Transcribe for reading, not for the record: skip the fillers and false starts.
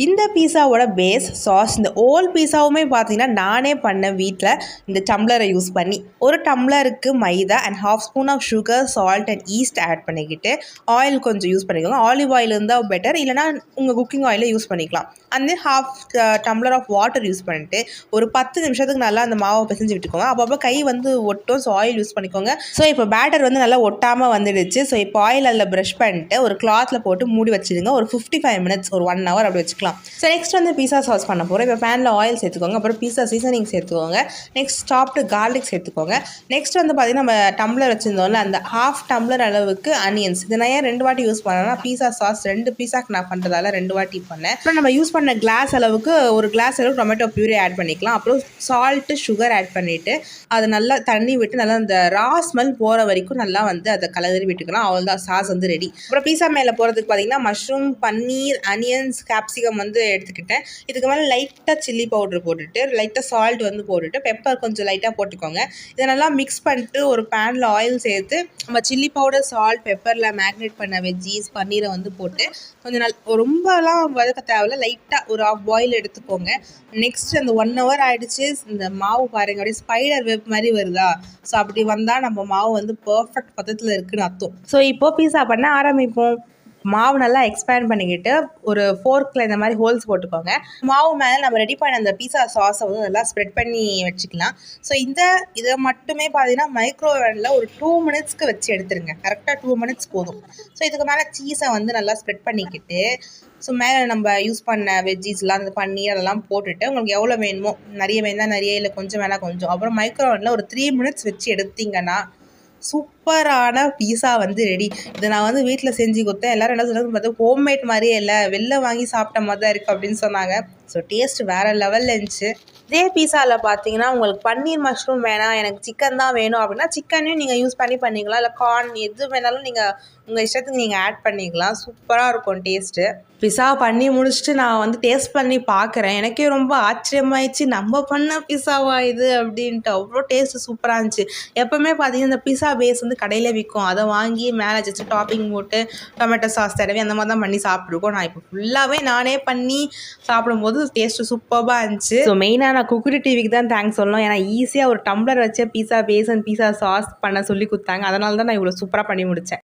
இந்த பீஸாவோட base sauce இந்த ஓல் பீஸாவுமே பார்த்தீங்கன்னா நானே பண்ணேன் வீட்டில் இந்த டம்ளரை யூஸ் பண்ணி. ஒரு டம்ளருக்கு maida and ½ spoon of sugar, salt and yeast add பண்ணிக்கிட்டு ஆயில் கொஞ்சம் யூஸ் பண்ணிக்கோங்க. ஆலிவ் ஆயில் இருந்தால் பெட்டர், இல்லைனா உங்கள் குக்கிங் ஆயிலே யூஸ் பண்ணிக்கலாம். அந்த ½ டம்ளர் ஆஃப் வாட்டர் யூஸ் பண்ணிட்டு ஒரு 10 நிமிஷத்துக்கு நல்லா அந்த மாவை பிசைஞ்சு விட்டுக்கோங்க. அப்பப்போ கை ஒட்டும். ஸோ ஆயில் யூஸ் பண்ணிக்கோங்க. ஸோ இப்போ பேட்டர் நல்லா ஒட்டாமல் வந்துடுச்சு. ஸோ இப்போ ஆயில் அதில் ப்ரஷ் பண்ணிட்டு ஒரு கிளாத்தில் போட்டு மூடி வச்சுடுங்க. ஒரு 55 மினிட்ஸ், ஒரு 1 hour அப்படி வச்சுக்கலாம். ஸோ நெக்ஸ்ட் பீஸா சாஸ் பண்ண போகிறோம். இப்போ பேனில் ஆயில் சேர்த்துக்கோங்க. அப்புறம் பீஸா சீசனிங் சேர்த்துக்கோங்க. நெக்ஸ்ட் சாப்டு கார்லிக் சேர்த்துக்கோங்க. நெக்ஸ்ட் பார்த்தீங்கன்னா நம்ம டம்ளர் வச்சுருந்தோம்ல, அந்த ½ டம்ளர் அளவுக்கு அனியன்ஸ். இதை நான் ஏன் 2 வாட்டி யூஸ் பண்ணேன்னா, பீஸா சாஸ் 2 பீஸாக்கு நான் பண்ணுறதால 2 வாட்டி பண்ணேன். அப்புறம் நம்ம யூஸ் பண்ண கிளாஸ் அளவுக்கு ஒரு கிளாஸ் அளவுக்கு டொமேட்டோ பியூரி ஆட் பண்ணிக்கலாம். அப்புறம் சால்ட்டு, சுகர் ஆட் பண்ணிவிட்டு அதை நல்லா தண்ணி விட்டு நல்லா அந்த ரா ஸ்மெல் போகிற வரைக்கும் நல்லா அதை கலரி விட்டுக்கலாம். அவ்வளோதான், சாஸ் ரெடி. அப்புறம் பீஸா மேலே போகிறதுக்கு பார்த்தீங்கன்னா மஷ்ரூம், பன்னீர், அனியன்ஸ், கேப்சிகம் எடுத்துக்கிட்டேன். இதுக்கு மேலே லைட்டாக சில்லி பவுடர் போட்டுட்டு, லைட்டாக சால்ட் போட்டுட்டு, பெப்பர் கொஞ்சம் லைட்டாக போட்டுக்கோங்க. இதை நல்லா மிக்ஸ் பண்ணிட்டு ஒரு பேனில் ஆயில் சேர்த்து நம்ம சில்லி பவுடர், சால்ட், பெப்பரில் மேக்னேட் பண்ண வெஜ்ஜீஸ், பன்னீரை போட்டு கொஞ்சம் ரொம்பலாம் வதக்க தேவையில்ல, லைட்டாக ஒரு ½ பாயில் எடுத்துக்கோங்க. நெக்ஸ்ட் அந்த 1 hour ஆகிடுச்சு. இந்த மாவு பாருங்க, அப்படியே ஸ்பைடர் வெப் மாதிரி வருதா? ஸோ அப்படி வந்தால் நம்ம மாவு பர்ஃபெக்ட் பதத்தில் இருக்குன்னு அர்த்தம். ஸோ இப்போது பீஸா பண்ண ஆரம்பிப்போம். மாவு நல்லா எக்ஸ்பேண்ட் பண்ணிக்கிட்டு ஒரு ஃபோர்க்கில் இந்த மாதிரி ஹோல்ஸ் போட்டுக்கோங்க. மாவு மேலே நம்ம ரெடி பண்ண அந்த பீஸா சாஸை நல்லா ஸ்ப்ரெட் பண்ணி வச்சுக்கலாம். ஸோ இதை மட்டுமே பார்த்தீங்கன்னா மைக்ரோவேவனில் ஒரு 2 மினிட்ஸ்க்கு வச்சு எடுத்துருங்க. கரெக்டாக 2 மினிட்ஸ் போதும். ஸோ இதுக்கு மேலே சீஸை நல்லா ஸ்ப்ரெட் பண்ணிக்கிட்டு, ஸோ மேலே நம்ம யூஸ் பண்ண வெஜ்ஜீஸ்லாம், அந்த பன்னீர் அதெல்லாம் போட்டுட்டு உங்களுக்கு எவ்வளோ வேணுமோ, நிறைய வேணால் நிறைய, இல்லை கொஞ்சம் வேணால் கொஞ்சம், அப்புறம் மைக்ரோவேவனில் ஒரு 3 மினிட்ஸ் வச்சு எடுத்திங்கன்னா சூப்பரான பீஸா ரெடி. இதை நான் வீட்டில் செஞ்சு கொடுத்தேன். எல்லோரும் என்ன சொல்கிறது, பார்த்தா ஹோம்மேட் மாதிரியே இல்லை, வெளில வாங்கி சாப்பிட்ட மாதிரி தான் இருக்குது அப்படின்னு சொன்னாங்க. ஸோ டேஸ்ட் வேறு லெவலில் இருந்துச்சு. இதே பீஸாவில் பார்த்தீங்கன்னா உங்களுக்கு பன்னீர், மஷ்ரூம் வேணாம், எனக்கு சிக்கன் தான் வேணும் அப்படின்னா சிக்கனையும் நீங்கள் யூஸ் பண்ணிக்கலாம். இல்லை கார்ன் எது வேணாலும் நீங்கள் உங்கள் இஷ்டத்துக்கு நீங்கள் ஆட் பண்ணிக்கலாம். சூப்பராக இருக்கும் டேஸ்ட்டு. பிஸா பண்ணி முடிச்சுட்டு நான் டேஸ்ட் பண்ணி பார்க்குறேன். எனக்கே ரொம்ப ஆச்சரியமாயிடுச்சு, நம்ம பண்ண பிஸாவா இது அப்படின்ட்டு. அவ்வளோ டேஸ்ட்டு சூப்பராக இருந்துச்சு. எப்போவுமே பார்த்தீங்கன்னா இந்த பிஸா பேஸ் கடையில் விற்கும், அதை வாங்கி மேலே ஜஸ்ட்டு டாப்பிங் போட்டு டொமேட்டோ சாஸ் தடவி அந்த மாதிரி தான் பண்ணி சாப்பிட்ருக்கோம். நான் இப்போ ஃபுல்லாகவே நானே பண்ணி சாப்பிடும்போது டேஸ்ட்டு சூப்பராக இருந்துச்சு. ஸோ மெயினாக நான் குக்குடு டிவிக்கு தான் தேங்க்ஸ் சொல்லணும். ஏன்னா ஈஸியாக ஒரு டம்ளர் வச்ச pizza base and pizza sauce பண்ண சொல்லி கொடுத்தாங்க. அதனால தான் நான் இவ்வளோ சூப்பராக பண்ணி முடித்தேன்.